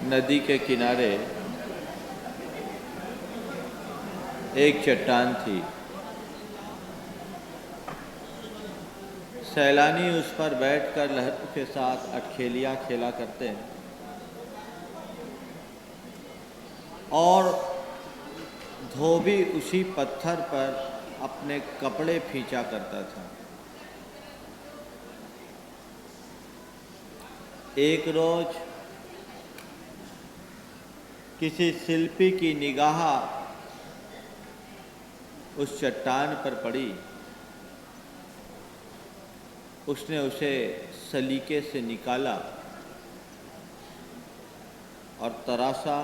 नदी के किनारे एक चट्टान थी। सैलानी उस पर बैठकर लहरों के साथ अटखेलियाँ खेला करते हैं और धोबी उसी पत्थर पर अपने कपड़े खींचा करता था। एक रोज किसी शिल्पी की निगाह उस चट्टान पर पड़ी। उसने उसे सलीके से निकाला और तराशा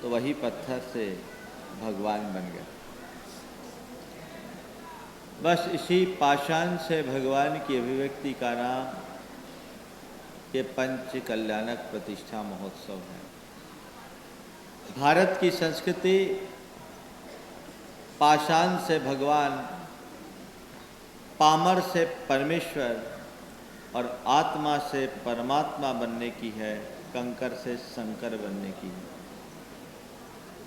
तो वही पत्थर से भगवान बन गया। बस इसी पाषाण से भगवान की अभिव्यक्ति का नाम ये पंच कल्याणक प्रतिष्ठा महोत्सव है। भारत की संस्कृति पाषाण से भगवान, पामर से परमेश्वर और आत्मा से परमात्मा बनने की है, कंकर से शंकर बनने की है।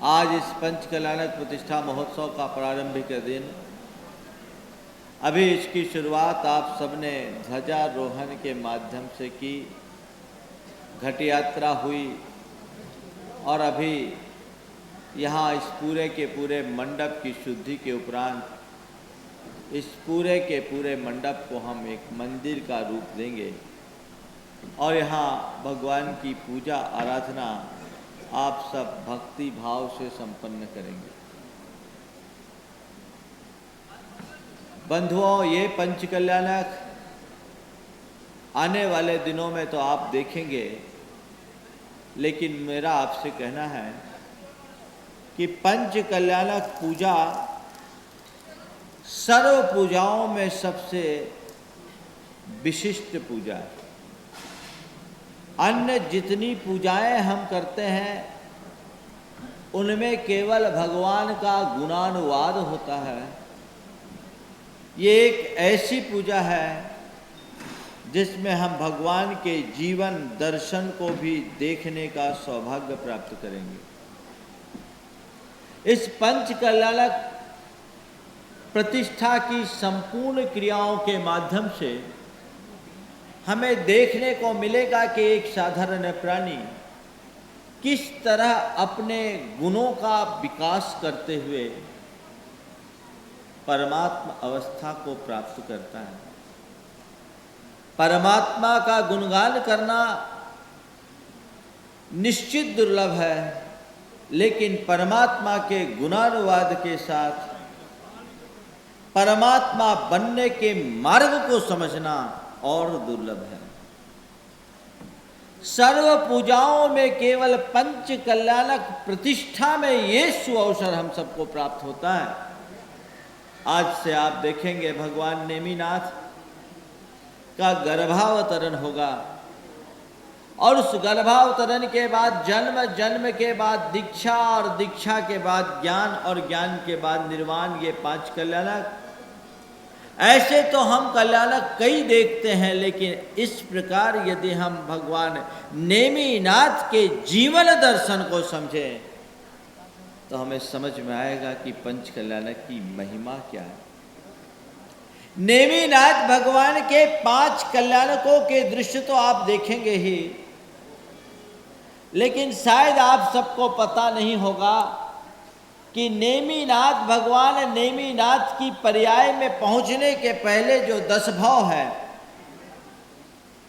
आज इस पंच कल्याणक प्रतिष्ठा महोत्सव का प्रारंभिक दिन, अभी इसकी शुरुआत आप सबने ध्वजारोहण के माध्यम से की, घट यात्रा हुई और अभी यहाँ इस पूरे के पूरे मंडप की शुद्धि के उपरांत इस पूरे के पूरे मंडप को हम एक मंदिर का रूप देंगे और यहाँ भगवान की पूजा आराधना आप सब भक्ति भाव से संपन्न करेंगे। बंधुओं, ये पंच कल्याणक आने वाले दिनों में तो आप देखेंगे, लेकिन मेरा आपसे कहना है कि पंच कल्याणक पूजा सर्व पूजाओं में सबसे विशिष्ट पूजा है। अन्य जितनी पूजाएं हम करते हैं उनमें केवल भगवान का गुणानुवाद होता है। ये एक ऐसी पूजा है जिसमें हम भगवान के जीवन दर्शन को भी देखने का सौभाग्य प्राप्त करेंगे। इस पंच कल्याणक प्रतिष्ठा की संपूर्ण क्रियाओं के माध्यम से हमें देखने को मिलेगा कि एक साधारण प्राणी किस तरह अपने गुणों का विकास करते हुए परमात्मा अवस्था को प्राप्त करता है। परमात्मा का गुणगान करना निश्चित दुर्लभ है, लेकिन परमात्मा के गुणानुवाद के साथ परमात्मा बनने के मार्ग को समझना और दुर्लभ है। सर्व पूजाओं में केवल पंच कल्याणक प्रतिष्ठा में ये सुअवसर हम सबको प्राप्त होता है। आज से आप देखेंगे भगवान नेमिनाथ का गर्भावतरण होगा और उस गर्भावतरण के बाद जन्म, जन्म के बाद दीक्षा और दीक्षा के बाद ज्ञान और ज्ञान के बाद निर्वाण, ये पांच कल्याणक। ऐसे तो हम कल्याणक कई देखते हैं, लेकिन इस प्रकार यदि हम भगवान नेमिनाथ के जीवन दर्शन को समझें तो हमें समझ में आएगा कि पंच कल्याणक की महिमा क्या है। नेमिनाथ भगवान के पांच कल्याणकों के दृश्य तो आप देखेंगे ही, लेकिन शायद आप सबको पता नहीं होगा कि नेमिनाथ भगवान नेमिनाथ की पर्याय में पहुंचने के पहले जो 10 भाव है,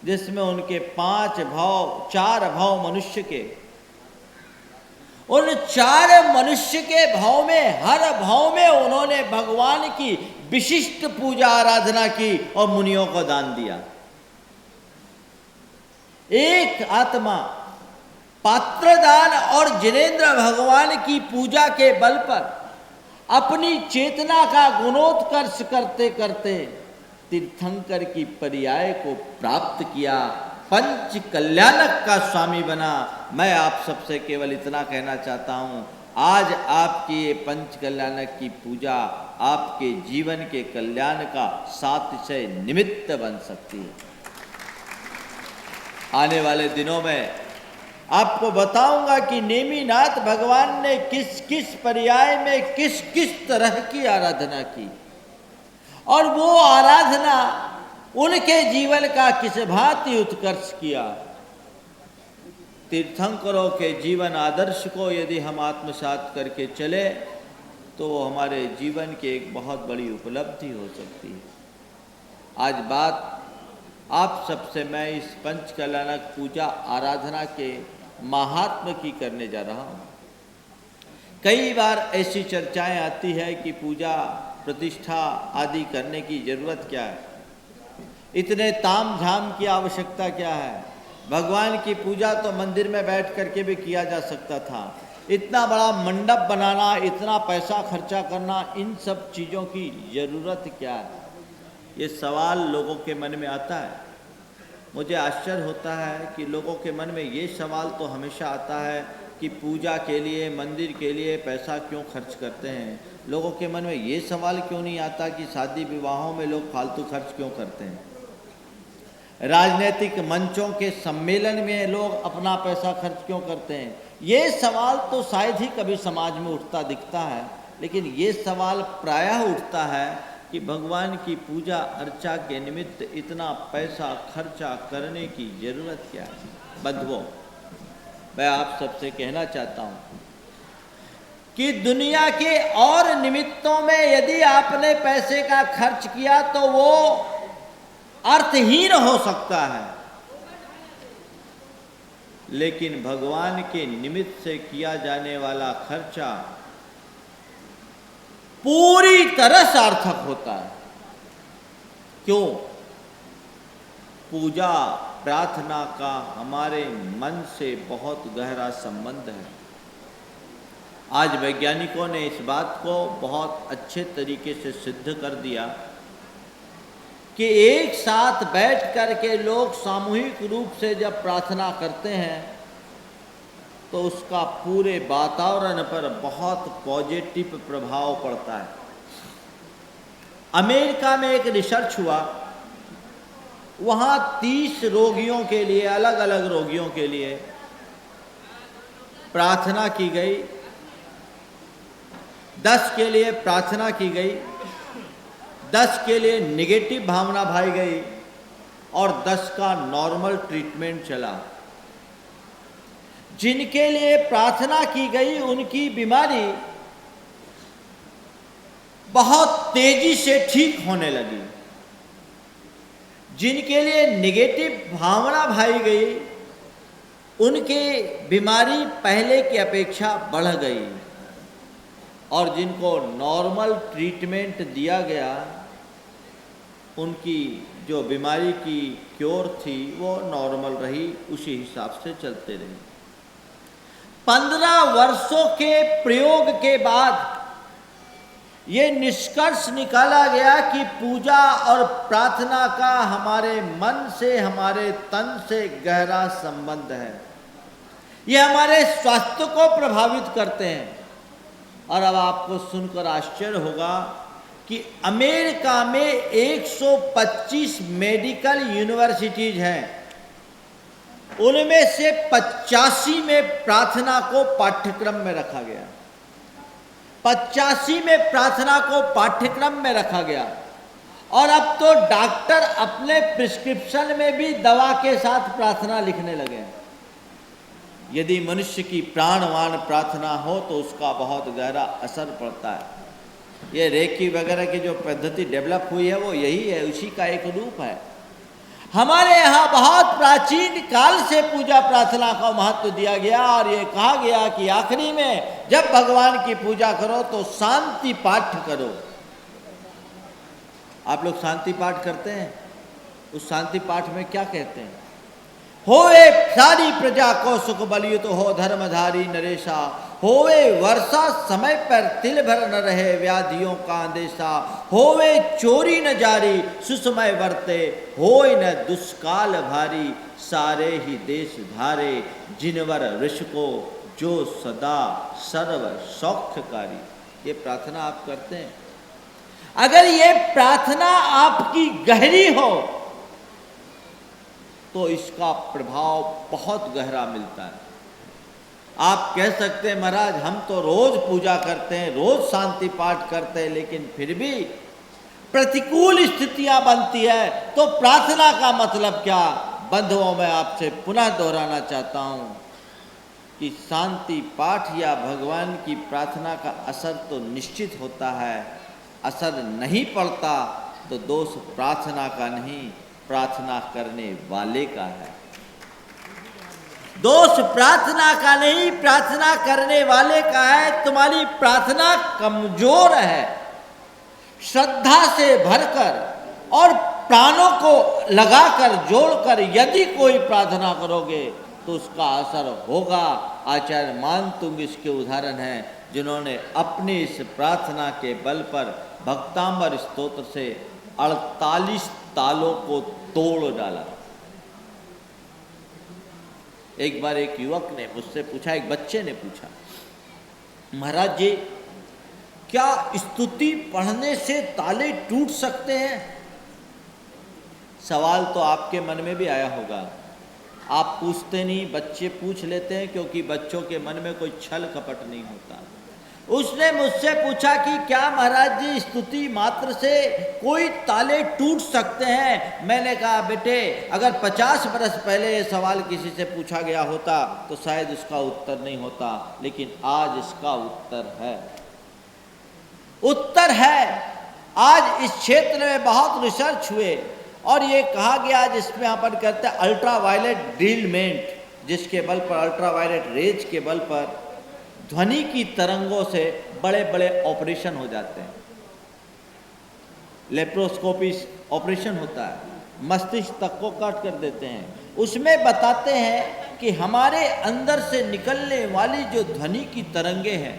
जिसमें उनके 5 भाव, 4 भाव मनुष्य के, उन 4 मनुष्य के भाव में हर भाव में उन्होंने भगवान की विशिष्ट पूजा आराधना की और मुनियों को दान दिया। एक आत्मा पात्रदान और जिनेन्द्र भगवान की पूजा के बल पर अपनी चेतना का गुणोत्कर्ष करते करते तीर्थंकर की पर्याय को प्राप्त किया, पंच कल्याणक का स्वामी बना। मैं आप सबसे केवल इतना कहना चाहता हूँ, आज आपकी ये पंच कल्याणक की पूजा आपके जीवन के कल्याण का सातिशय निमित्त बन सकती है। आने वाले दिनों में आपको बताऊंगा कि नेमिनाथ भगवान ने किस किस पर्याय में किस किस तरह की आराधना की और वो आराधना उनके जीवन का किस भांति उत्कर्ष किया। तीर्थंकरों के जीवन आदर्श को यदि हम आत्मसात करके चले तो हमारे जीवन की एक बहुत बड़ी उपलब्धि हो सकती है। आज बात आप सबसे मैं इस पंचकल्याणक पूजा आराधना के महात्म की करने जा रहा हूँ। कई बार ऐसी चर्चाएं आती है कि पूजा प्रतिष्ठा आदि करने की जरूरत क्या है, इतने ताम झाम की आवश्यकता क्या है, भगवान की पूजा तो मंदिर में बैठ करके भी किया जा सकता था, इतना बड़ा मंडप बनाना, इतना पैसा खर्चा करना, इन सब चीज़ों की ज़रूरत क्या है, ये सवाल लोगों के मन में आता है। मुझे आश्चर्य होता है कि लोगों के मन में ये सवाल तो हमेशा आता है कि पूजा के लिए मंदिर के लिए पैसा क्यों खर्च करते हैं। लोगों के मन में ये सवाल क्यों नहीं आता कि शादी विवाहों में लोग फालतू खर्च क्यों करते हैं, राजनीतिक मंचों के सम्मेलन में लोग अपना पैसा खर्च क्यों करते हैं। ये सवाल तो शायद ही कभी समाज में उठता दिखता है, लेकिन ये सवाल प्रायः उठता है कि भगवान की पूजा अर्चा के निमित्त इतना पैसा खर्चा करने की जरूरत क्या है। बंधुओं, मैं आप सबसे कहना चाहता हूँ कि दुनिया के और निमित्तों में यदि आपने पैसे का खर्च किया तो वो अर्थहीन हो सकता है, लेकिन भगवान के निमित्त से किया जाने वाला खर्चा पूरी तरह सार्थक होता है। क्यों? पूजा प्रार्थना का हमारे मन से बहुत गहरा संबंध है। आज वैज्ञानिकों ने इस बात को बहुत अच्छे तरीके से सिद्ध कर दिया कि एक साथ बैठ कर के लोग सामूहिक रूप से जब प्रार्थना करते हैं तो उसका पूरे वातावरण पर बहुत पॉजिटिव प्रभाव पड़ता है। अमेरिका में एक रिसर्च हुआ, वहाँ 30 रोगियों के लिए, अलग अलग रोगियों के लिए प्रार्थना की गई, 10 के लिए प्रार्थना की गई, 10 के लिए नेगेटिव भावना भाई गई और 10 का नॉर्मल ट्रीटमेंट चला। जिनके लिए प्रार्थना की गई उनकी बीमारी बहुत तेजी से ठीक होने लगी, जिनके लिए नेगेटिव भावना भाई गई उनकी बीमारी पहले की अपेक्षा बढ़ गई और जिनको नॉर्मल ट्रीटमेंट दिया गया उनकी जो बीमारी की क्योर थी वो नॉर्मल रही, उसी हिसाब से चलते रही। 15 वर्षों के प्रयोग के बाद ये निष्कर्ष निकाला गया कि पूजा और प्रार्थना का हमारे मन से, हमारे तन से गहरा संबंध है। ये हमारे स्वास्थ्य को प्रभावित करते हैं। और अब आपको सुनकर आश्चर्य होगा कि अमेरिका में 125 मेडिकल यूनिवर्सिटीज हैं, उनमें से 85 में प्रार्थना को पाठ्यक्रम में रखा गया। 85 में प्रार्थना को पाठ्यक्रम में रखा गया और अब तो डॉक्टर अपने प्रिस्क्रिप्शन में भी दवा के साथ प्रार्थना लिखने लगे। यदि मनुष्य की प्राणवान प्रार्थना हो तो उसका बहुत गहरा असर पड़ता है। ये रेकी वगैरह की जो पद्धति डेवलप हुई है वो यही है, उसी का एक रूप है। हमारे यहाँ बहुत प्राचीन काल से पूजा प्रार्थना का महत्व दिया गया और ये कहा गया कि आखिरी में जब भगवान की पूजा करो तो शांति पाठ करो। आप लोग शांति पाठ करते हैं? उस शांति पाठ में क्या कहते हैं? होवे सारी प्रजा को सुख बलियुत हो धर्मधारी नरेशा, होवे वर्षा समय पर तिल भर न रहे व्याधियों का अंदेशा, होवे चोरी न जारी सुसमय वर्ते, होय न दुष्काल भारी सारे ही देश धारे, जिनवर ऋषि को जो सदा सर्व सौख्यकारी। ये प्रार्थना आप करते हैं? अगर ये प्रार्थना आपकी गहरी हो तो इसका प्रभाव बहुत गहरा मिलता है। आप कह सकते हैं महाराज हम तो रोज पूजा करते हैं, रोज शांति पाठ करते हैं, लेकिन फिर भी प्रतिकूल स्थितियां बनती है तो प्रार्थना का मतलब क्या? बंधुओं मैं आपसे पुनः दोहराना चाहता हूं कि शांति पाठ या भगवान की प्रार्थना का असर तो निश्चित होता है, असर नहीं पड़ता तो दोष प्रार्थना का नहीं, प्रार्थना करने वाले का है। दोष प्रार्थना का नहीं, प्रार्थना करने वाले का है। तुम्हारी प्रार्थना कमजोर है, श्रद्धा से भरकर और प्राणों को लगाकर जोड़कर यदि कोई प्रार्थना करोगे तो उसका असर होगा। आचार्य मानतुंग इसके उदाहरण हैं, जिन्होंने अपनी इस प्रार्थना के बल पर भक्तांबर स्तोत्र से 48 तालों को तोड़ डाला। एक बार एक युवक ने मुझसे पूछा, एक बच्चे ने पूछा, महाराज जी क्या स्तुति पढ़ने से ताले टूट सकते हैं? सवाल तो आपके मन में भी आया होगा। आप पूछते नहीं, बच्चे पूछ लेते हैं क्योंकि बच्चों के मन में कोई छल कपट नहीं होता। उसने मुझसे पूछा कि क्या महाराज जी स्तुति मात्र से कोई ताले टूट सकते हैं? मैंने कहा बेटे अगर 50 बरस पहले ये सवाल किसी से पूछा गया होता तो शायद उसका उत्तर नहीं होता, लेकिन आज इसका उत्तर है। उत्तर है। आज इस क्षेत्र में बहुत रिसर्च हुए और ये कहा गया, जिसमें अपन कहते हैं अल्ट्रा वायलेट ड्रिलमेंट, जिसके बल पर अल्ट्रा वायलेट रेज के बल पर ध्वनि की तरंगों से बड़े बड़े ऑपरेशन हो जाते हैं। लेप्रोस्कोपी ऑपरेशन होता है, मस्तिष्क तक को काट कर देते हैं। उसमें बताते हैं कि हमारे अंदर से निकलने वाली जो ध्वनि की तरंगे हैं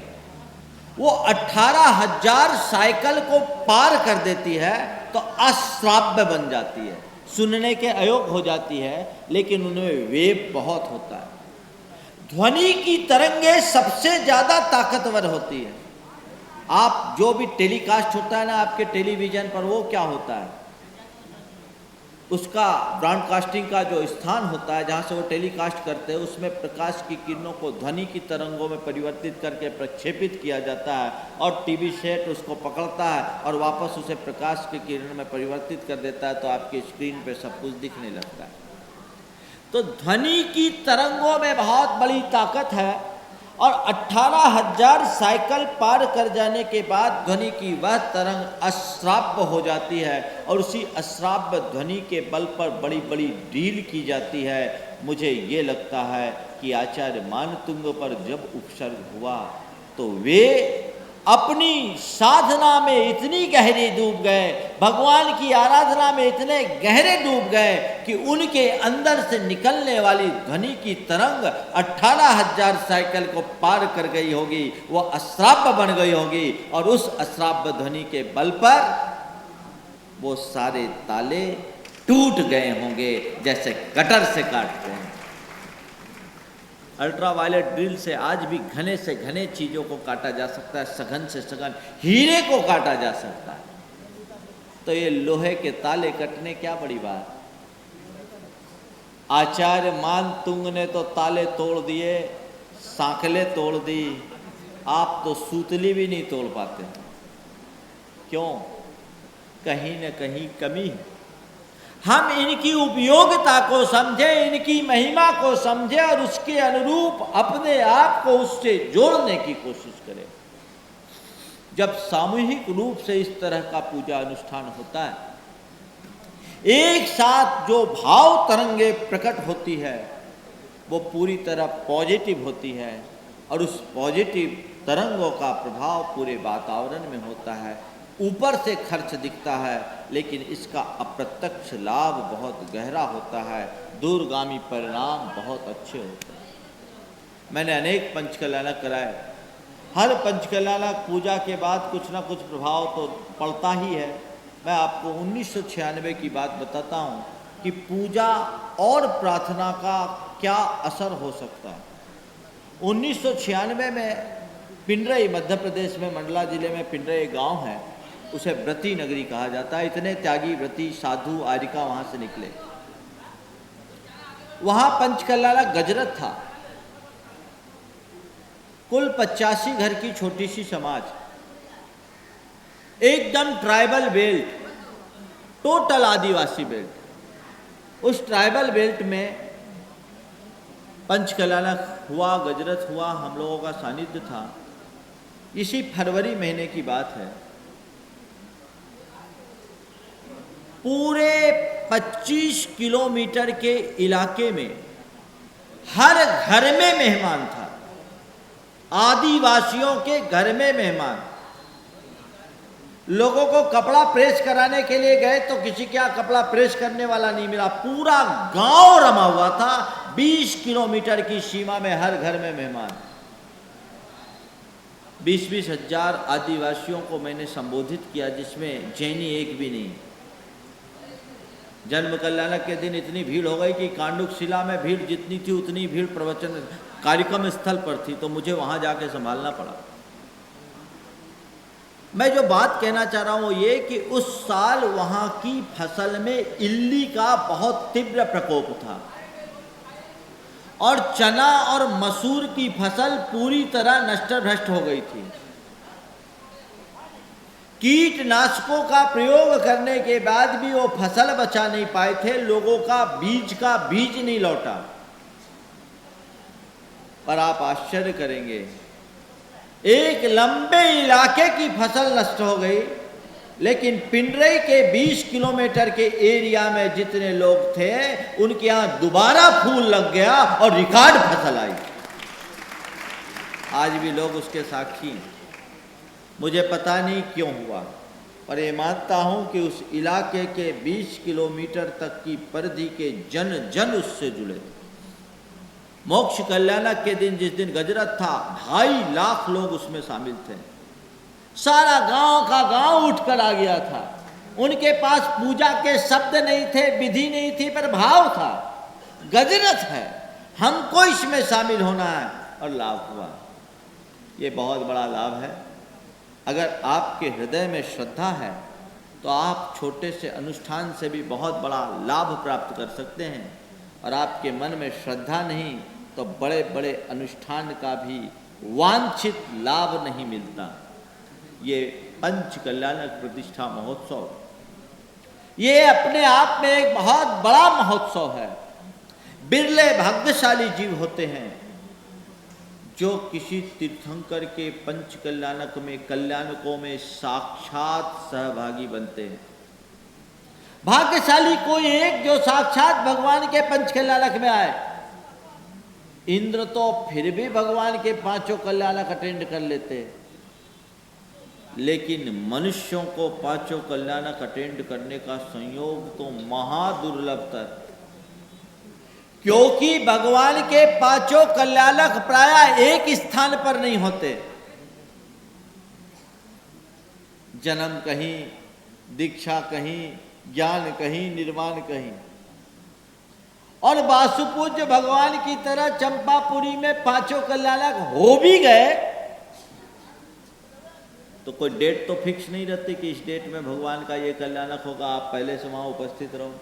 वो 18,000 साइकिल को पार कर देती है तो अश्राव्य बन जाती है, सुनने के अयोग्य हो जाती है, लेकिन उनमें वेव बहुत होता है। ध्वनि की तरंगे सबसे ज्यादा ताकतवर होती है। आप जो भी टेलीकास्ट होता है ना आपके टेलीविजन पर, वो क्या होता है, उसका ब्रॉडकास्टिंग का जो स्थान होता है जहाँ से वो टेलीकास्ट करते हैं, उसमें प्रकाश की किरणों को ध्वनि की तरंगों में परिवर्तित करके प्रक्षेपित किया जाता है और टीवी सेट उसको पकड़ता है और वापस उसे प्रकाश की किरण में परिवर्तित कर देता है, तो आपकी स्क्रीन पे सब कुछ दिखने लगता है। तो ध्वनि की तरंगों में बहुत बड़ी ताकत है और 18,000 साइकिल पार कर जाने के बाद ध्वनि की वह तरंग अश्राव्य हो जाती है और उसी अश्राव्य ध्वनि के बल पर बड़ी बड़ी ड्रिल की जाती है। मुझे ये लगता है कि आचार्य मानतुंग पर जब उपसर्ग हुआ तो वे अपनी साधना में इतनी गहरी डूब गए, भगवान की आराधना में इतने गहरे डूब गए कि उनके अंदर से निकलने वाली ध्वनि की तरंग 18,000 साइकिल को पार कर गई होगी, वो अश्राव्य बन गई होगी और उस अश्राव्य ध्वनि के बल पर वो सारे ताले टूट गए होंगे जैसे कटर से काटते हैं। अल्ट्रा वायलेट ड्रिल से आज भी घने से घने चीज़ों को काटा जा सकता है, सघन से सघन हीरे को काटा जा सकता है। तो ये लोहे के ताले कटने क्या बड़ी बात। आचार्य मानतुंग ने तो ताले तोड़ दिए, सांकलें तोड़ दी, आप तो सूतली भी नहीं तोड़ पाते। क्यों? कहीं न कहीं कमी है। हम इनकी उपयोगिता को समझें, इनकी महिमा को समझें और उसके अनुरूप अपने आप को उससे जोड़ने की कोशिश करें। जब सामूहिक रूप से इस तरह का पूजा अनुष्ठान होता है, एक साथ जो भाव तरंगे प्रकट होती है वो पूरी तरह पॉजिटिव होती है और उस पॉजिटिव तरंगों का प्रभाव पूरे वातावरण में होता है। ऊपर से खर्च दिखता है लेकिन इसका अप्रत्यक्ष लाभ बहुत गहरा होता है, दूरगामी परिणाम बहुत अच्छे होते हैं। मैंने अनेक पंचकल्याणक कराए, हर पंचकल्याणक पूजा के बाद कुछ ना कुछ प्रभाव तो पड़ता ही है। मैं आपको 1996 की बात बताता हूँ कि पूजा और प्रार्थना का क्या असर हो सकता है। 1996 में पिंडरई, मध्य प्रदेश में मंडला जिले में पिंडरई गांव है, उसे व्रती नगरी कहा जाता है। इतने त्यागी व्रती साधु आरिका वहां से निकले। वहां पंचकल्याणक गजरत था। कुल 85 घर की छोटी सी समाज, एकदम ट्राइबल बेल्ट, टोटल आदिवासी बेल्ट। उस ट्राइबल बेल्ट में पंचकल्याणक हुआ, गजरथ हुआ, हम लोगों का सानिध्य था। इसी फरवरी महीने की बात है। पूरे 25 किलोमीटर के इलाके में हर घर में मेहमान था, आदिवासियों के घर में मेहमान। लोगों को कपड़ा प्रेस कराने के लिए गए तो किसी के यहाँ कपड़ा प्रेस करने वाला नहीं मिला, पूरा गांव रमा हुआ था। 20 किलोमीटर की सीमा में हर घर में मेहमान। 20-20 हजार आदिवासियों को मैंने संबोधित किया, जिसमें जैनी एक भी नहीं। जन्म कल्याणक के दिन इतनी भीड़ हो गई कि कांडुक शिला में भीड़ जितनी थी उतनी भीड़ प्रवचन कार्यक्रम स्थल पर थी, तो मुझे वहां जाके संभालना पड़ा। मैं जो बात कहना चाह रहा हूं ये कि उस साल वहां की फसल में इल्ली का बहुत तीव्र प्रकोप था और चना और मसूर की फसल पूरी तरह नष्ट भ्रष्ट हो गई थी। कीटनाशकों का प्रयोग करने के बाद भी वो फसल बचा नहीं पाए थे, लोगों का बीज नहीं लौटा। पर आप आश्चर्य करेंगे, एक लंबे इलाके की फसल नष्ट हो गई, लेकिन पिंडरई के 20 किलोमीटर के एरिया में जितने लोग थे उनके यहां दोबारा फूल लग गया और रिकॉर्ड फसल आई। आज भी लोग उसके साक्षी हैं। मुझे पता नहीं क्यों हुआ, पर ये मानता हूं कि उस इलाके के 20 किलोमीटर तक की परिधि के जन जन उससे जुड़े थे। मोक्ष कल्याणक के दिन, जिस दिन गजरथ था, 2.5 लाख लोग उसमें शामिल थे। सारा गांव का गांव उठकर आ गया था। उनके पास पूजा के शब्द नहीं थे, विधि नहीं थी, पर भाव था। गजरथ है, हमको इसमें शामिल होना है, और लाभ हुआ। ये बहुत बड़ा लाभ है। अगर आपके हृदय में श्रद्धा है तो आप छोटे से अनुष्ठान से भी बहुत बड़ा लाभ प्राप्त कर सकते हैं, और आपके मन में श्रद्धा नहीं तो बड़े बड़े अनुष्ठान का भी वांछित लाभ नहीं मिलता। ये पंच कल्याणक प्रतिष्ठा महोत्सव, ये अपने आप में एक बहुत बड़ा महोत्सव है। बिरले भाग्यशाली जीव होते हैं जो किसी तीर्थंकर के पंच कल्याणक में, कल्याणकों में साक्षात सहभागी बनते हैं। भाग्यशाली कोई एक जो साक्षात भगवान के पंच कल्याणक में आए। इंद्र तो फिर भी भगवान के 5 कल्याणक अटेंड कर लेते, लेकिन मनुष्यों को 5 कल्याणक अटेंड करने का संयोग तो महादुर्लभतर, क्योंकि भगवान के 5 कल्याणक प्रायः एक स्थान पर नहीं होते। जन्म कहीं, दीक्षा कहीं, ज्ञान कहीं, निर्वाण कहीं। और वासुपूज्य भगवान की तरह चंपापुरी में 5 कल्याणक हो भी गए तो कोई डेट तो फिक्स नहीं रहती कि इस डेट में भगवान का ये कल्याणक होगा, आप पहले से वहां उपस्थित रहो।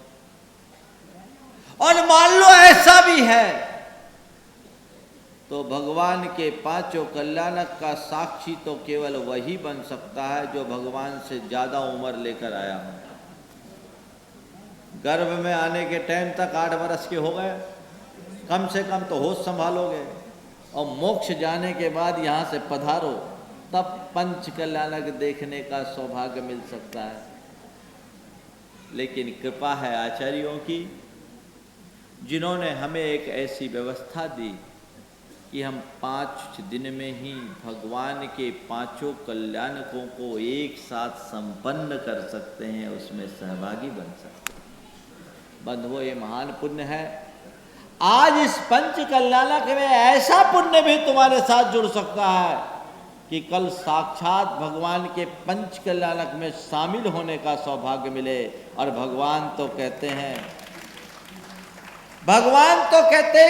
और मान लो ऐसा भी है तो भगवान के 5 कल्याणक का साक्षी तो केवल वही बन सकता है जो भगवान से ज्यादा उम्र लेकर आया हो। गर्भ में आने के टाइम तक 8 वर्ष के हो गए, कम से कम तो होश संभालोगे, और मोक्ष जाने के बाद यहाँ से पधारो, तब पंच कल्याणक देखने का सौभाग्य मिल सकता है। लेकिन कृपा है आचार्यों की, जिन्होंने हमें एक ऐसी व्यवस्था दी कि हम 5 दिन में ही भगवान के 5 कल्याणकों को एक साथ संपन्न कर सकते हैं, उसमें सहभागी बन सकते हैं। बंधुओं, ये महान पुण्य है। आज इस पंच कल्याणक में ऐसा पुण्य भी तुम्हारे साथ जुड़ सकता है कि कल साक्षात भगवान के पंच कल्याणक में शामिल होने का सौभाग्य मिले। और भगवान तो कहते हैं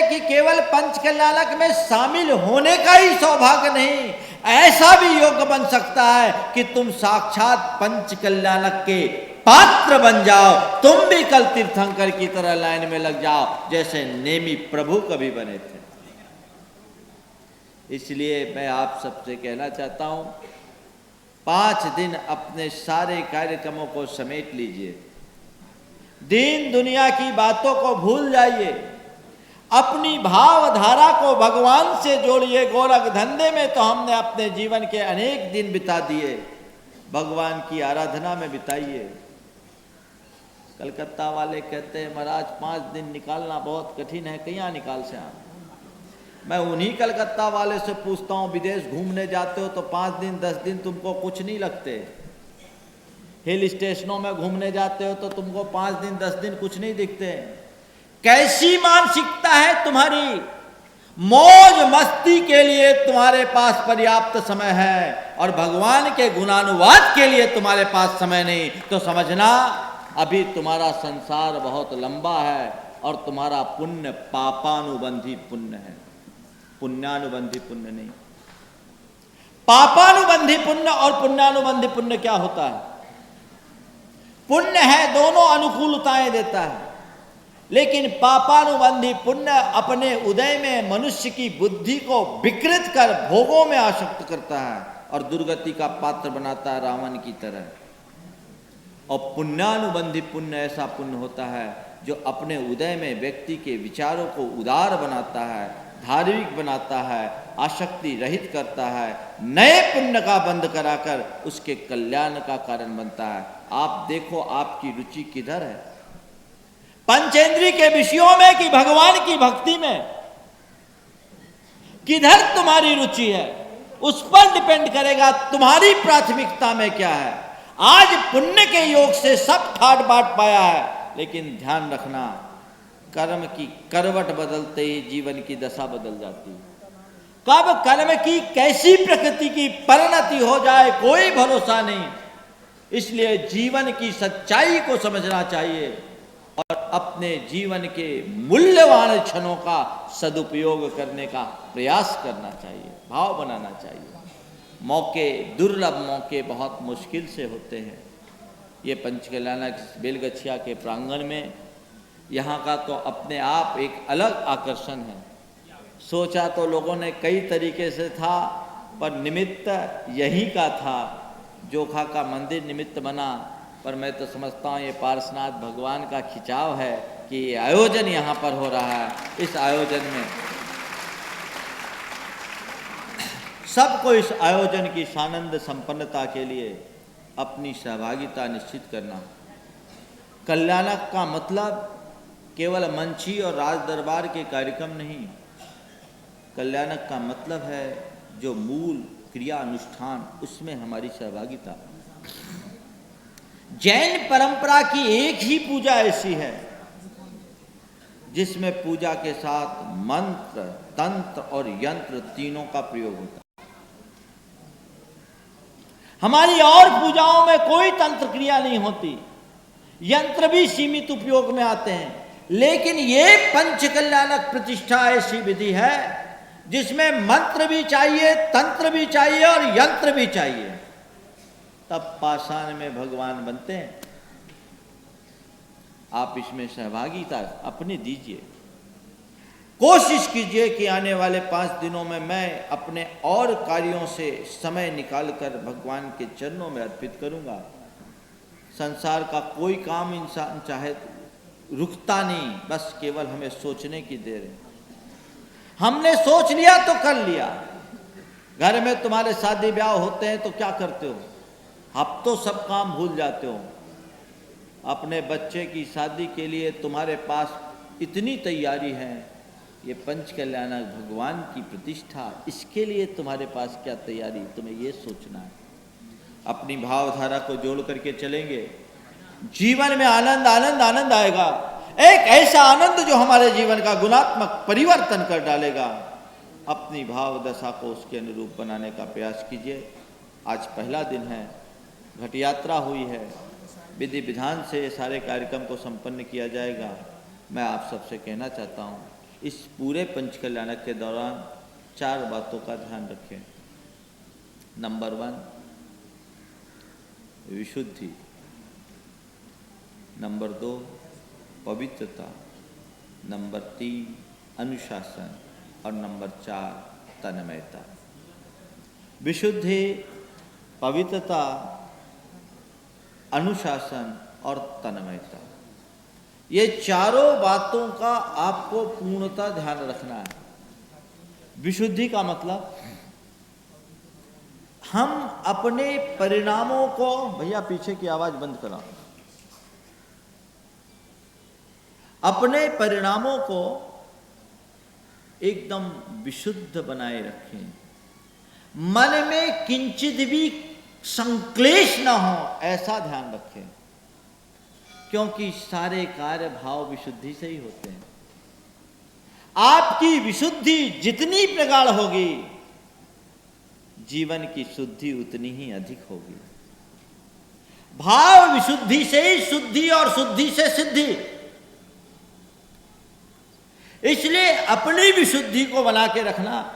कि केवल पंच कल्याणक में शामिल होने का ही सौभाग्य नहीं, ऐसा भी योग बन सकता है कि तुम साक्षात पंच कल्याणक के पात्र बन जाओ। तुम भी कल तीर्थंकर की तरह लाइन में लग जाओ, जैसे नेमी प्रभु कभी बने थे। इसलिए मैं आप सबसे कहना चाहता हूँ, 5 दिन अपने सारे कार्यक्रमों को समेट लीजिए, दीन दुनिया की बातों को भूल जाइए, अपनी भावधारा को भगवान से जोड़िए। गोरख धंधे में तो हमने अपने जीवन के अनेक दिन बिता दिए, भगवान की आराधना में बिताइए। कलकत्ता वाले कहते हैं महाराज 5 दिन निकालना बहुत कठिन है, कहाँ निकाल से आप? मैं उन्हीं कलकत्ता वाले से पूछता हूँ, विदेश घूमने जाते हो तो 5 दिन 10 दिन तुमको कुछ नहीं लगते, हिल स्टेशनों में घूमने जाते हो तो तुमको 5 दिन 10 दिन कुछ नहीं दिखते। कैसी मानसिकता है तुम्हारी? मौज मस्ती के लिए तुम्हारे पास पर्याप्त समय है और भगवान के गुणानुवाद के लिए तुम्हारे पास समय नहीं, तो समझना अभी तुम्हारा संसार बहुत लंबा है और तुम्हारा पुण्य पापानुबंधी पुण्य है, पुण्यानुबंधी पुण्य नहीं। पापानुबंधी पुण्य और पुण्यानुबंधी पुण्य क्या होता है? पुण्य है दोनों अनुकूलताएं देता है, लेकिन पापानुबंधी पुण्य अपने उदय में मनुष्य की बुद्धि को विकृत कर भोगों में आसक्त करता है और दुर्गति का पात्र बनाता है, रावण की तरह। और पुण्यानुबंधी पुण्य ऐसा पुण्य होता है जो अपने उदय में व्यक्ति के विचारों को उदार बनाता है, धार्मिक बनाता है, आसक्ति रहित करता है, नए पुण्य का बंध कराकर उसके कल्याण का कारण बनता है। आप देखो आपकी रुचि किधर है, पंचेंद्रिय के विषयों में कि भगवान की भक्ति में, किधर तुम्हारी रुचि है, उस पर डिपेंड करेगा तुम्हारी प्राथमिकता में क्या है। आज पुण्य के योग से सब ठाट बाट पाया है, लेकिन ध्यान रखना कर्म की करवट बदलते ही जीवन की दशा बदल जाती है। कब कर्म की कैसी प्रकृति की परिणति हो जाए कोई भरोसा नहीं। इसलिए जीवन की सच्चाई को समझना चाहिए और अपने जीवन के मूल्यवान क्षणों का सदुपयोग करने का प्रयास करना चाहिए, भाव बनाना चाहिए। मौके, दुर्लभ मौके बहुत मुश्किल से होते हैं। ये पंचकल्याण बेलगछिया के प्रांगण में यहाँ का तो अपने आप एक अलग आकर्षण है। सोचा तो लोगों ने कई तरीके से था, पर निमित्त यही का था, जोखा का मंदिर निमित्त बना। पर मैं तो समझता हूँ ये पार्श्वनाथ भगवान का खिंचाव है कि ये आयोजन यहाँ पर हो रहा है। इस आयोजन में सबको इस आयोजन की सानंद संपन्नता के लिए अपनी सहभागिता निश्चित करना। कल्याणक का मतलब केवल मंची और राज दरबार के कार्यक्रम नहीं, कल्याणक का मतलब है जो मूल क्रिया अनुष्ठान, उसमें हमारी सहभागिता। जैन परंपरा की एक ही पूजा ऐसी है जिसमें पूजा के साथ मंत्र, तंत्र और यंत्र तीनों का प्रयोग होता है। हमारी और पूजाओं में कोई तंत्र क्रिया नहीं होती, यंत्र भी सीमित उपयोग में आते हैं, लेकिन ये पंचकल्याणक प्रतिष्ठा ऐसी विधि है जिसमें मंत्र भी चाहिए, तंत्र भी चाहिए और यंत्र भी चाहिए, तब पाषाण में भगवान बनते हैं। आप इसमें सहभागिता अपने दीजिए। कोशिश कीजिए कि आने वाले 5 दिनों में मैं अपने और कार्यों से समय निकालकर भगवान के चरणों में अर्पित करूंगा। संसार का कोई काम इंसान चाहे रुकता नहीं, बस केवल हमें सोचने की देर है। हमने सोच लिया तो कर लिया। घर में तुम्हारे शादी ब्याह होते हैं तो क्या करते हो? आप तो सब काम भूल जाते हो। अपने बच्चे की शादी के लिए तुम्हारे पास इतनी तैयारी है, ये पंचकल्याणक भगवान की प्रतिष्ठा, इसके लिए तुम्हारे पास क्या तैयारी, तुम्हें ये सोचना है। अपनी भावधारा को जोड़ करके चलेंगे, जीवन में आनंद आनंद आनंद आएगा। एक ऐसा आनंद जो हमारे जीवन का गुणात्मक परिवर्तन कर डालेगा। अपनी भाव दशा को उसके अनुरूप बनाने का प्रयास कीजिए। आज पहला दिन है, घट यात्रा हुई है, विधि विधान से सारे कार्यक्रम को संपन्न किया जाएगा। मैं आप सबसे कहना चाहता हूँ, इस पूरे पंचकल्याणक के दौरान 4 बातों का ध्यान रखें। नंबर 1 विशुद्धि, नंबर 2 पवित्रता, नंबर 3 अनुशासन और नंबर 4 तन्मयता। विशुद्धि, पवित्रता, अनुशासन और तन्मयता, ये चारों बातों का आपको पूर्णतः ध्यान रखना है। विशुद्धि का मतलब हम अपने परिणामों को, भैया पीछे की आवाज बंद करा, अपने परिणामों को एकदम विशुद्ध बनाए रखें, मन में किंचित भी संक्लेश ना हो ऐसा ध्यान रखें, क्योंकि सारे कार्य भाव विशुद्धि से ही होते हैं। आपकी विशुद्धि जितनी प्रगाढ़ होगी, जीवन की शुद्धि उतनी ही अधिक होगी। भाव विशुद्धि से ही शुद्धि और शुद्धि से सिद्धि। इसलिए अपनी विशुद्धि को बना के रखना।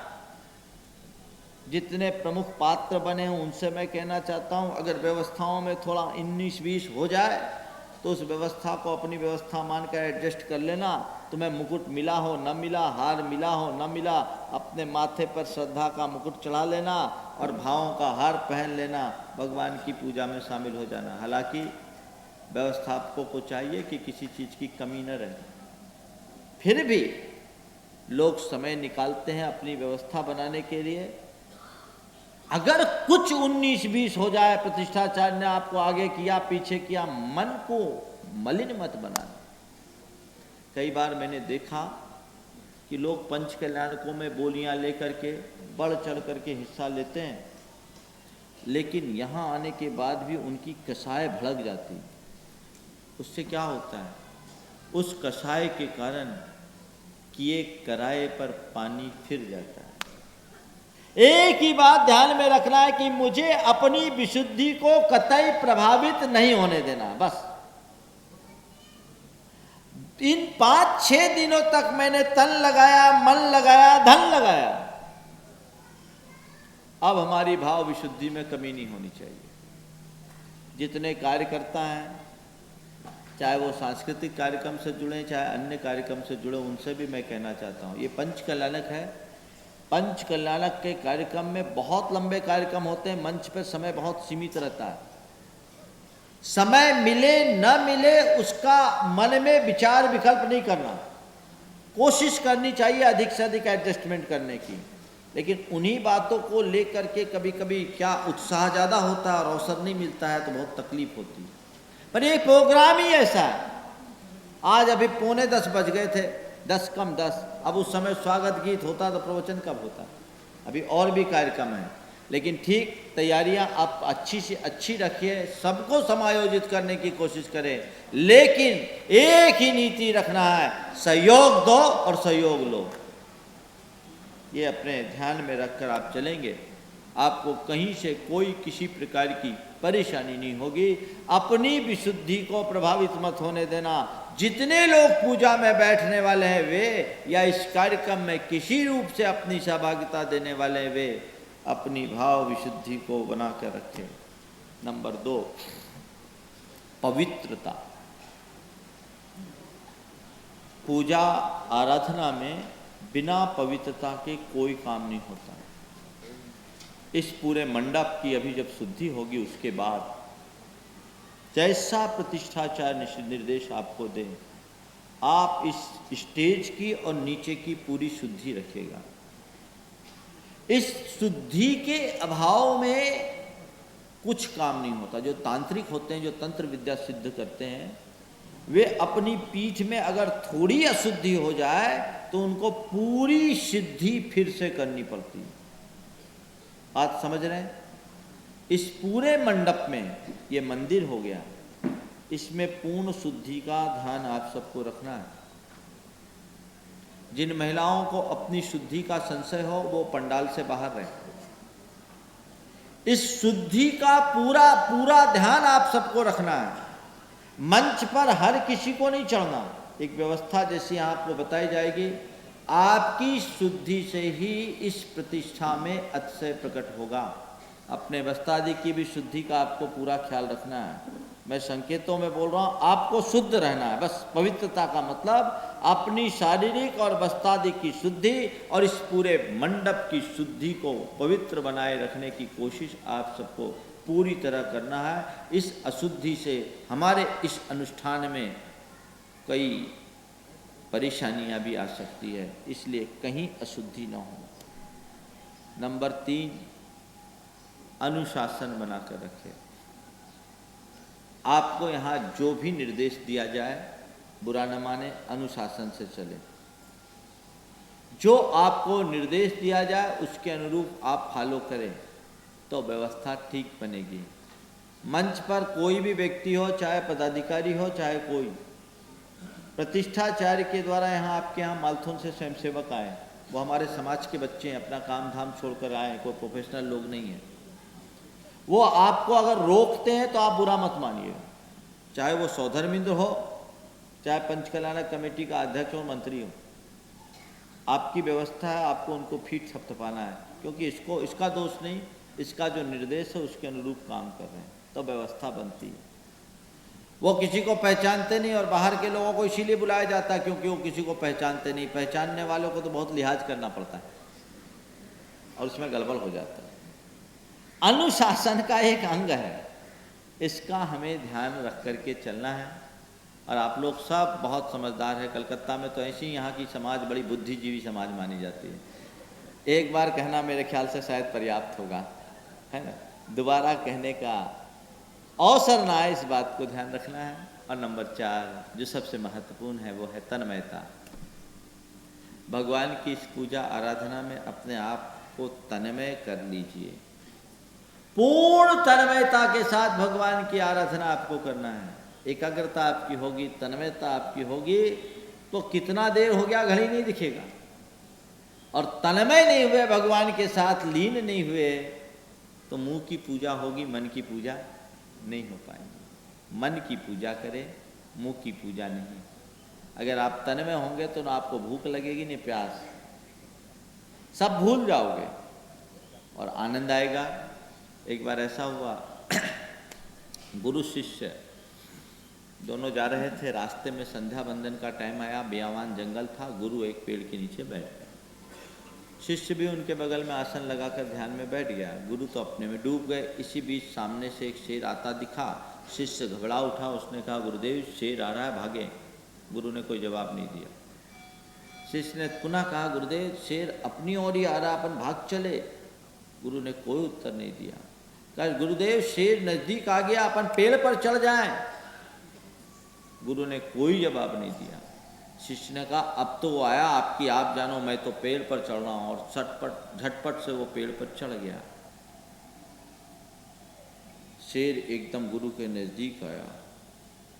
जितने प्रमुख पात्र बने हैं उनसे मैं कहना चाहता हूं, अगर व्यवस्थाओं में थोड़ा 19-20 हो जाए तो उस व्यवस्था को अपनी व्यवस्था मानकर एडजस्ट कर लेना। तुम्हें मुकुट मिला हो न मिला, हार मिला हो न मिला, अपने माथे पर श्रद्धा का मुकुट चढ़ा लेना और भावों का हार पहन लेना, भगवान की पूजा में शामिल हो जाना। हालांकि व्यवस्थापकों को चाहिए कि किसी चीज़ की कमी न रहे, फिर भी लोग समय निकालते हैं अपनी व्यवस्था बनाने के लिए। अगर कुछ 19-20 हो जाए, प्रतिष्ठाचार्य ने आपको आगे किया पीछे किया, मन को मलिन मत बनाना। कई बार मैंने देखा कि लोग पंच कल्याणकों में बोलियां लेकर के बढ़ चढ़ करके हिस्सा लेते हैं, लेकिन यहाँ आने के बाद भी उनकी कसाय भड़क जाती। उससे क्या होता है? उस कसाय के कारण किए कराए पर पानी फिर जाता है। एक ही बात ध्यान में रखना है कि मुझे अपनी विशुद्धि को कतई प्रभावित नहीं होने देना। बस इन 5-6 दिनों तक मैंने तन लगाया, मन लगाया, धन लगाया। अब हमारी भाव विशुद्धि में कमी नहीं होनी चाहिए। जितने कार्यकर्ता हैं, चाहे वो सांस्कृतिक कार्यक्रम से जुड़े चाहे अन्य कार्यक्रम से जुड़े, उनसे भी मैं कहना चाहता हूँ, ये पंच कल्याणक है। पंच कल्याणक के कार्यक्रम में बहुत लंबे कार्यक्रम होते हैं, मंच पर समय बहुत सीमित रहता है। समय मिले न मिले उसका मन में विचार विकल्प नहीं करना, कोशिश करनी चाहिए अधिक से अधिक एडजस्टमेंट करने की। लेकिन उन्हीं बातों को लेकर के कभी कभी क्या उत्साह ज़्यादा होता है और अवसर नहीं मिलता है तो बहुत तकलीफ होती है। पर ये प्रोग्राम ही ऐसा है। आज अभी 9:45 बज गए थे, 10 कम 10। अब उस समय स्वागत गीत होता तो प्रवचन कब होता? अभी और भी कार्यक्रम है, लेकिन ठीक तैयारियां आप अच्छी से अच्छी रखिए, सबको समायोजित करने की कोशिश करें, लेकिन एक ही नीति रखना है, सहयोग दो और सहयोग लो। ये अपने ध्यान में रखकर आप चलेंगे, आपको कहीं से कोई किसी प्रकार की परेशानी नहीं होगी। अपनी विशुद्धि को प्रभावित मत होने देना। जितने लोग पूजा में बैठने वाले हैं वे, या इस कार्यक्रम में किसी रूप से अपनी सहभागिता देने वाले हैं वे, अपनी भाव विशुद्धि को बना कर रखें। नंबर 2, पवित्रता। पूजा आराधना में बिना पवित्रता के कोई काम नहीं होता। इस पूरे मंडप की अभी जब शुद्धि होगी उसके बाद जैसा प्रतिष्ठाचार्य निर्देश आपको दे, आप इस स्टेज की और नीचे की पूरी शुद्धि रखिएगा। इस शुद्धि के अभाव में कुछ काम नहीं होता। जो तांत्रिक होते हैं, जो तंत्र विद्या सिद्ध करते हैं, वे अपनी पीठ में अगर थोड़ी अशुद्धि हो जाए तो उनको पूरी सिद्धि फिर से करनी पड़ती है। बात समझ रहे हैं? इस पूरे मंडप में, ये मंदिर हो गया, इसमें पूर्ण शुद्धि का ध्यान आप सबको रखना है। जिन महिलाओं को अपनी शुद्धि का संशय हो वो पंडाल से बाहर रहे। इस शुद्धि का पूरा पूरा ध्यान आप सबको रखना है। मंच पर हर किसी को नहीं चढ़ना। एक व्यवस्था जैसी आपको बताई जाएगी, आपकी शुद्धि से ही इस प्रतिष्ठा में अतिशय प्रकट होगा। अपने वस्त्रादि की भी शुद्धि का आपको पूरा ख्याल रखना है। मैं संकेतों में बोल रहा हूँ, आपको शुद्ध रहना है बस। पवित्रता का मतलब अपनी शारीरिक और वस्त्रादि की शुद्धि और इस पूरे मंडप की शुद्धि को पवित्र बनाए रखने की कोशिश आप सबको पूरी तरह करना है। इस अशुद्धि से हमारे इस अनुष्ठान में कई परेशानियां भी आ सकती है, इसलिए कहीं अशुद्धि न हो। नंबर 3, अनुशासन बनाकर रखें। आपको यहाँ जो भी निर्देश दिया जाए बुरा न माने, अनुशासन से चले। जो आपको निर्देश दिया जाए उसके अनुरूप आप फॉलो करें तो व्यवस्था ठीक बनेगी। मंच पर कोई भी व्यक्ति हो, चाहे पदाधिकारी हो चाहे कोई, प्रतिष्ठाचार्य के द्वारा यहाँ आपके यहाँ मालथुन से स्वयंसेवक आए, वो हमारे समाज के बच्चे हैं, अपना काम धाम छोड़कर आए, कोई प्रोफेशनल लोग नहीं है। वो आपको अगर रोकते हैं तो आप बुरा मत मानिए, चाहे वो सौधर्मिंद्र हो, चाहे पंचकल्याणक कमेटी का अध्यक्ष हो, मंत्री हो। आपकी व्यवस्था है, आपको उनको फीट थपथपाना है, क्योंकि इसका दोष नहीं, इसका जो निर्देश है उसके अनुरूप काम कर रहे हैं, तो व्यवस्था बनती है। वो किसी को पहचानते नहीं और बाहर के लोगों को इसीलिए बुलाया जाता है क्योंकि वो किसी को पहचानते नहीं। पहचानने वालों को तो बहुत लिहाज करना पड़ता है और उसमें गड़बड़ हो जाता है। अनुशासन का एक अंग है, इसका हमें ध्यान रख करके चलना है। और आप लोग सब बहुत समझदार है। कलकत्ता में तो ऐसी यहाँ की समाज बड़ी बुद्धिजीवी समाज मानी जाती है। एक बार कहना मेरे ख्याल से शायद पर्याप्त होगा, है ना, दोबारा कहने का अवसर ना आए, इस बात को ध्यान रखना है। और नंबर 4 जो सबसे महत्वपूर्ण है वो है तन्मयता। भगवान की इस पूजा आराधना में अपने आप को तन्मय कर लीजिए। पूर्ण तन्मयता के साथ भगवान की आराधना आपको करना है। एकाग्रता आपकी होगी, तन्मयता आपकी होगी तो कितना देर हो गया घड़ी नहीं दिखेगा। और तन्मय नहीं हुए, भगवान के साथ लीन नहीं हुए तो मुंह की पूजा होगी, मन की पूजा नहीं हो पाएगी। मन की पूजा करें, मुंह की पूजा नहीं। अगर आप तन्मय होंगे तो ना आपको भूख लगेगी न प्यास, सब भूल जाओगे और आनंद आएगा। एक बार ऐसा हुआ, गुरु शिष्य दोनों जा रहे थे, रास्ते में संध्या वंदन का टाइम आया, बेयावान जंगल था। गुरु एक पेड़ के नीचे बैठ गए, शिष्य भी उनके बगल में आसन लगाकर ध्यान में बैठ गया। गुरु तो अपने में डूब गए। इसी बीच सामने से एक शेर आता दिखा। शिष्य घबरा उठा, उसने कहा गुरुदेव शेर आ रहा है, भागे। गुरु ने कोई जवाब नहीं दिया। शिष्य ने पुनः कहा गुरुदेव शेर अपनी ओर ही आ रहा, अपन भाग चले। गुरु ने कोई उत्तर नहीं दिया। कहा गुरुदेव शेर नजदीक आ गया, अपन पेड़ पर चढ़ जाएं। गुरु ने कोई जवाब नहीं दिया। शिष्य ने कहा अब तो वो आया, आपकी आप जानो, मैं तो पेड़ पर चढ़ रहा हूं। और झटपट से वो पेड़ पर चढ़ गया। शेर एकदम गुरु के नजदीक आया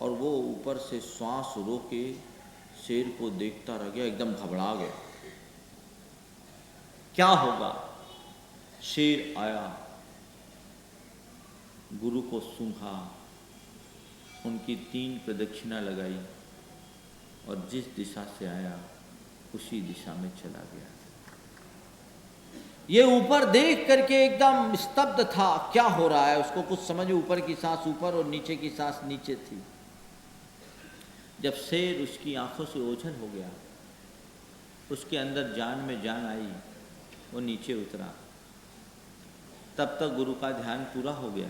और वो ऊपर से श्वास रोके शेर को देखता रह गया, एकदम घबरा गया। क्या होगा? शेर आया, गुरु को सूंघा, उनकी 3 प्रदक्षिणा लगाई और जिस दिशा से आया उसी दिशा में चला गया। ये ऊपर देख करके एकदम स्तब्ध था, क्या हो रहा है उसको कुछ समझ। ऊपर की सांस ऊपर और नीचे की सांस नीचे थी। जब शेर उसकी आंखों से ओझल हो गया, उसके अंदर जान में जान आई, वो नीचे उतरा। तब तक गुरु का ध्यान पूरा हो गया।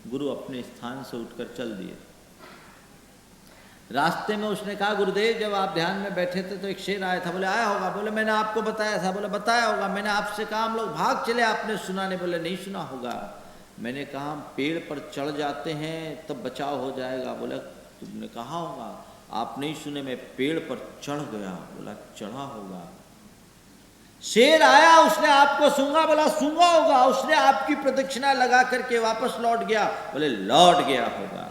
गुरु अपने स्थान से उठकर चल दिए। रास्ते में उसने कहा गुरुदेव जब आप ध्यान में बैठे थे तो एक शेर आया था। बोले आया होगा। बोले मैंने आपको बताया था। बोले बताया होगा, मैंने आपसे कहा हम लोग भाग चले, आपने सुना नहीं। बोले नहीं सुना होगा, मैंने कहा हम पेड़ पर चढ़ जाते हैं तब बचाव हो जाएगा। बोला तुमने कहा होगा, आप नहीं सुने, मैं पेड़ पर चढ़ गया। बोला चढ़ा होगा। शेर आया, उसने आपको सूंघा। बोला सूंघा होगा। उसने आपकी प्रदक्षिणा लगा करके वापस लौट गया। बोले लौट गया होगा।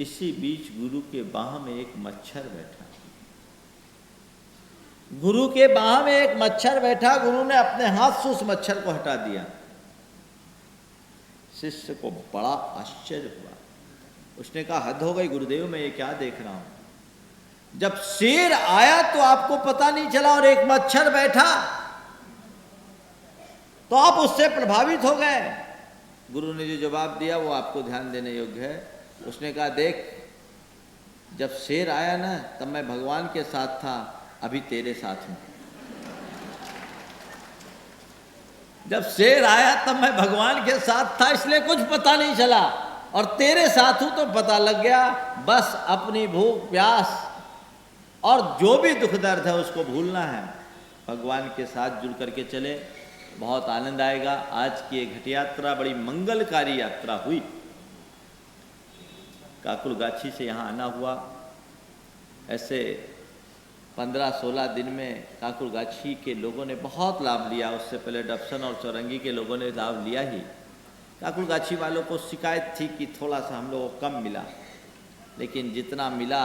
इसी बीच गुरु के बाह में एक मच्छर बैठा। गुरु के बाह में एक मच्छर बैठा। गुरु ने अपने हाथ से उस मच्छर को हटा दिया। शिष्य को बड़ा आश्चर्य हुआ। उसने कहा हद हो गई गुरुदेव, मैं ये क्या देख रहा हूं। जब शेर आया तो आपको पता नहीं चला और एक मच्छर बैठा तो आप उससे प्रभावित हो गए। गुरु ने जो जवाब दिया वो आपको ध्यान देने योग्य है। उसने कहा, देख, जब शेर आया ना तब मैं भगवान के साथ था, अभी तेरे साथ हूं। जब शेर आया तब मैं भगवान के साथ था, इसलिए कुछ पता नहीं चला, और तेरे साथ हूं तो पता लग गया। बस अपनी भूख प्यास और जो भी दुख दर्द है उसको भूलना है, भगवान के साथ जुड़ करके चले, बहुत आनंद आएगा। आज की ये घट यात्रा बड़ी मंगलकारी यात्रा हुई। काकुलगाछी से यहाँ आना हुआ। ऐसे 15-16 दिन में काकुलगाछी के लोगों ने बहुत लाभ लिया। उससे पहले डबसन और चौरंगी के लोगों ने लाभ लिया ही। काकुलगाछी वालों को शिकायत थी कि थोड़ा सा हम लोगों को कम मिला, लेकिन जितना मिला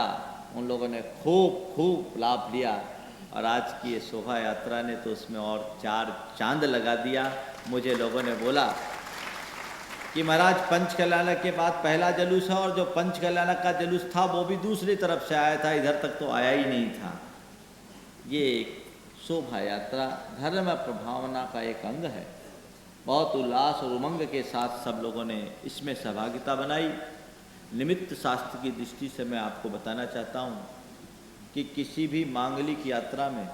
उन लोगों ने खूब लाभ लिया। और आज की ये शोभा यात्रा ने तो उसमें और 4 चांद लगा दिया। मुझे लोगों ने बोला कि महाराज, पंचकल्याणक के बाद पहला जलूस है, और जो पंचकल्याणक का जलूस था वो भी दूसरी तरफ से आया था, इधर तक तो आया ही नहीं था। ये एक शोभा यात्रा धर्म प्रभावना का एक अंग है। बहुत उल्लास और उमंग के साथ सब लोगों ने इसमें सहभागिता बनाई। निमित्त शास्त्र की दृष्टि से मैं आपको बताना चाहता हूँ कि किसी भी मांगलिक यात्रा में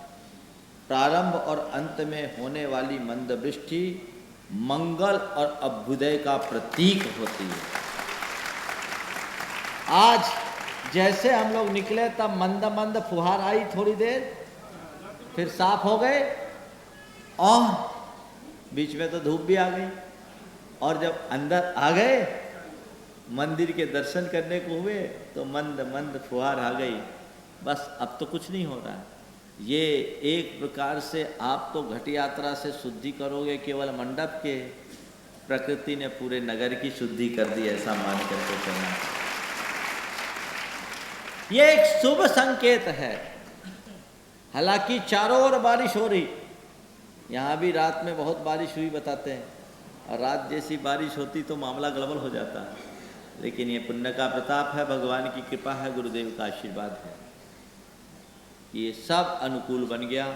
प्रारंभ और अंत में होने वाली मंदवृष्टि मंगल और अभ्युदय का प्रतीक होती है। आज जैसे हम लोग निकले तब मंद मंद फुहार आई, थोड़ी देर फिर साफ हो गए, और बीच में तो धूप भी आ गई, और जब अंदर आ गए मंदिर के दर्शन करने को हुए तो मंद मंद फुहार आ गई। बस अब तो कुछ नहीं हो रहा है। ये एक प्रकार से आप तो घट यात्रा से शुद्धि करोगे केवल मंडप के, प्रकृति ने पूरे नगर की शुद्धि कर दी, ऐसा मान करके चलना। ये एक शुभ संकेत है। हालांकि चारों ओर बारिश हो रही, यहाँ भी रात में बहुत बारिश हुई बताते हैं, और रात जैसी बारिश होती तो मामला गड़बड़ हो जाता है। लेकिन ये पुण्य का प्रताप है, भगवान की कृपा है, गुरुदेव का आशीर्वाद है, ये सब अनुकूल बन गया।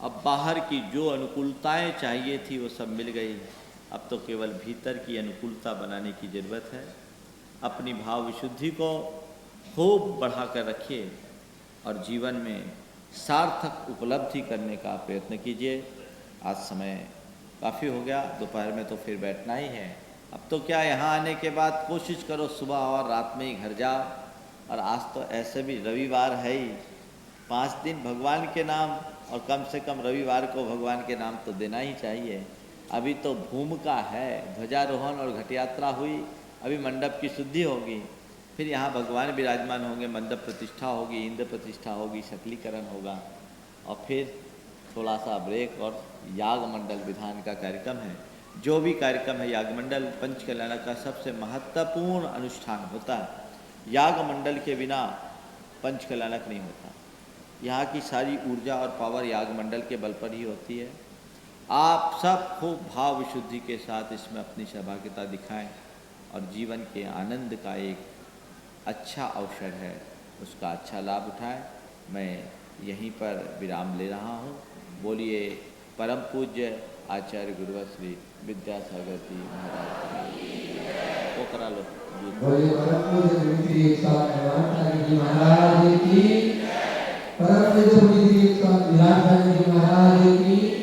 अब बाहर की जो अनुकूलताएं चाहिए थी वो सब मिल गई। अब तो केवल भीतर की अनुकूलता बनाने की ज़रूरत है। अपनी भाव विशुद्धि को खूब बढ़ा कर रखिए और जीवन में सार्थक उपलब्धि करने का प्रयत्न कीजिए। आज समय काफ़ी हो गया, दोपहर में तो फिर बैठना ही है। अब तो क्या, यहाँ आने के बाद कोशिश करो सुबह और रात में ही घर जाओ। और आज तो ऐसे भी रविवार है ही, 5 दिन भगवान के नाम, और कम से कम रविवार को भगवान के नाम तो देना ही चाहिए। अभी तो भूमिका है, ध्वजारोहण और घट यात्रा हुई, अभी मंडप की शुद्धि होगी, फिर यहाँ भगवान विराजमान होंगे, मंडप प्रतिष्ठा होगी, इंद्र प्रतिष्ठा होगी, सकलीकरण होगा, और फिर थोड़ा सा ब्रेक और याग मंडल विधान का कार्यक्रम है। जो भी कार्यक्रम है, याग मंडल पंचकल्याणक का सबसे महत्वपूर्ण अनुष्ठान होता है। याग मंडल के बिना पंचकल्याणक नहीं होता। यहाँ की सारी ऊर्जा और पावर याग मंडल के बल पर ही होती है। आप सब खूब भाव विशुद्धि के साथ इसमें अपनी सहभागिता दिखाएं, और जीवन के आनंद का एक अच्छा अवसर है, उसका अच्छा लाभ उठाएं। मैं यहीं पर विराम ले रहा हूँ। बोलिए परम पूज्य आचार्य गुरुवर श्री विद्यासागर जी महाराज वो करा लो। बोलिए परम पूज्य श्री आचार्य जी महाराज की, परम पूज्य श्री विद्यासागर जी महाराज की।